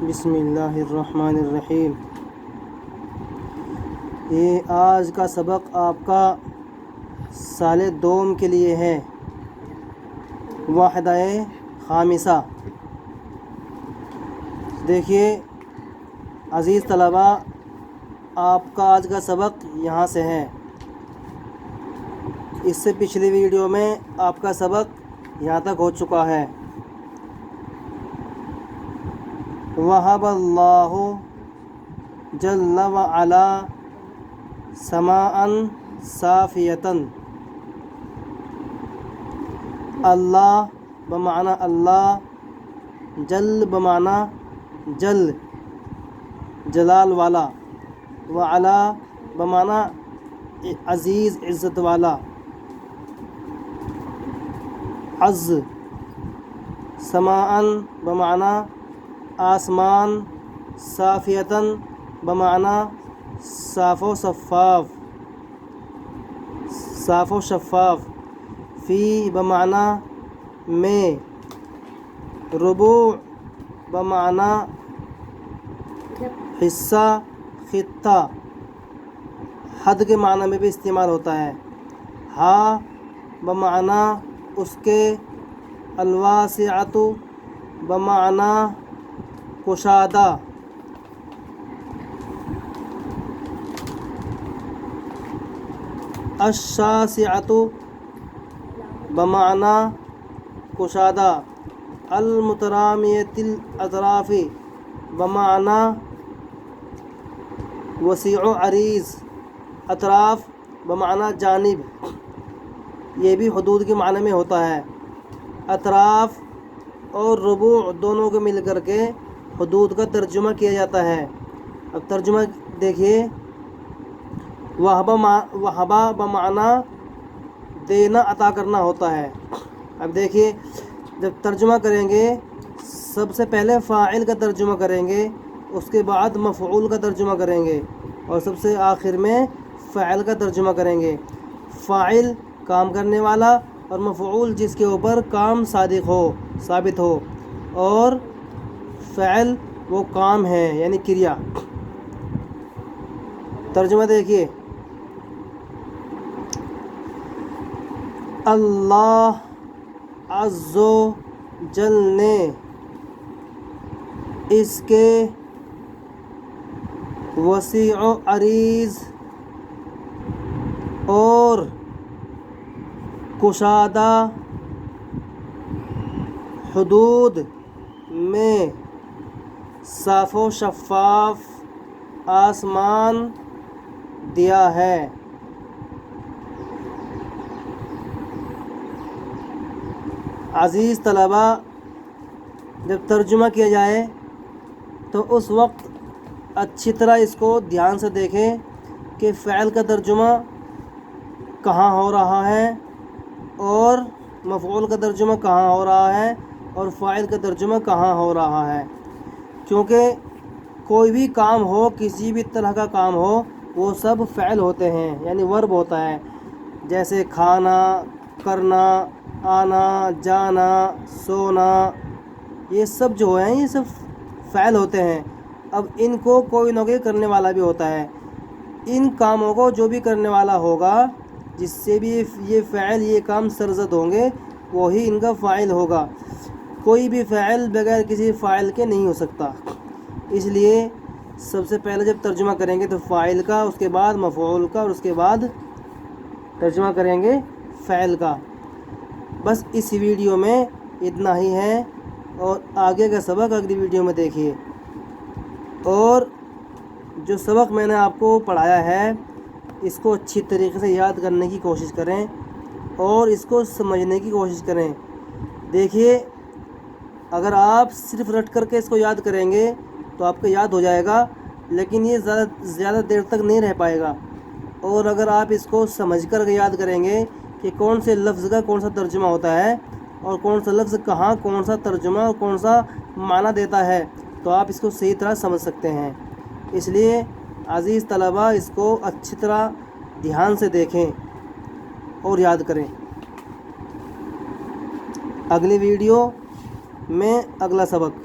بسم اللہ الرحمن الرحیم۔ یہ آج کا سبق آپ کا سال دوم کے لیے ہے، وحدہ خامسہ۔ دیکھیے عزیز طلبہ، آپ کا آج کا سبق یہاں سے ہے۔ اس سے پچھلی ویڈیو میں آپ کا سبق یہاں تک ہو چکا ہے۔ وَهَبَ اللَّهُ جَلَّ وَعَلَا سَمَاءً صَافِيَةً۔ اللہ بمعنی اللہ، جل بمعنی جل جلال والا، وعلا بمعنی عزیز عزت والا، عز سماءً بمعنی آسمان، صافیتاً بمعنی صاف و شفاف، صاف و شفاف، فی بمعنی میں، ربوع بمعنی حصہ خطہ، حد کے معنی میں بھی استعمال ہوتا ہے۔ ہا بمعنی اس کے، الواسعۃ بمعنی کشادہ، الشاسعۃ بمعنی کشادہ، المترامیۃ الاطراف بمعنی وسیع و عریض، اطراف بمعنی جانب، یہ بھی حدود کے معنی میں ہوتا ہے۔ اطراف اور ربوع دونوں کو مل کر کے حدود کا ترجمہ کیا جاتا ہے۔ اب ترجمہ دیکھیے، وہبہ بمعنی دینا، عطا کرنا ہوتا ہے۔ اب دیکھیے، جب ترجمہ کریں گے سب سے پہلے فاعل کا ترجمہ کریں گے، اس کے بعد مفعول کا ترجمہ کریں گے، اور سب سے آخر میں فاعل کا ترجمہ کریں گے۔ فاعل کام کرنے والا، اور مفعول جس کے اوپر کام صادق ہو، ثابت ہو، اور فعل وہ کام ہے یعنی کریا۔ ترجمہ دیکھیے، اللہ عز و جل نے اس کے وسیع و عریض اور کشادہ حدود میں صاف و شفاف آسمان دیا ہے۔ عزیز طلبہ، جب ترجمہ کیا جائے تو اس وقت اچھی طرح اس کو دھیان سے دیکھیں کہ فعل کا ترجمہ کہاں ہو رہا ہے، اور مفعول کا ترجمہ کہاں ہو رہا ہے، اور فاعل کا ترجمہ کہاں ہو رہا ہے۔ کیونکہ کوئی بھی کام ہو، کسی بھی طرح کا کام ہو، وہ سب فعل ہوتے ہیں یعنی ورب ہوتا ہے۔ جیسے کھانا، کرنا، آنا، جانا، سونا، یہ سب جو ہیں یہ سب فعل ہوتے ہیں۔ اب ان کو کوئی نہ کوئی کرنے والا بھی ہوتا ہے۔ ان کاموں کو جو بھی کرنے والا ہوگا، جس سے بھی یہ فعل، یہ کام سرزد ہوں گے، وہی ان کا فاعل ہوگا۔ کوئی بھی فعل بغیر کسی فاعل کے نہیں ہو سکتا۔ اس لیے سب سے پہلے جب ترجمہ کریں گے تو فاعل کا، اس کے بعد مفعول کا، اور اس کے بعد ترجمہ کریں گے فعل کا۔ بس اس ویڈیو میں اتنا ہی ہے، اور آگے کا سبق اگلی ویڈیو میں دیکھیے۔ اور جو سبق میں نے آپ کو پڑھایا ہے، اس کو اچھی طریقے سے یاد کرنے کی کوشش کریں، اور اس کو سمجھنے کی کوشش کریں۔ دیکھیے، اگر آپ صرف رٹ کر کے اس کو یاد کریں گے تو آپ کو یاد ہو جائے گا، لیکن یہ زیادہ دیر تک نہیں رہ پائے گا۔ اور اگر آپ اس کو سمجھ کر کے یاد کریں گے کہ کون سے لفظ کا کون سا ترجمہ ہوتا ہے، اور کون سا لفظ کہاں کون سا ترجمہ اور کون سا معنی دیتا ہے، تو آپ اس کو صحیح طرح سمجھ سکتے ہیں۔ اس لیے عزیز طلبہ، اس کو اچھی طرح دھیان سے دیکھیں اور یاد کریں۔ اگلی ویڈیو میں اگلا سبق۔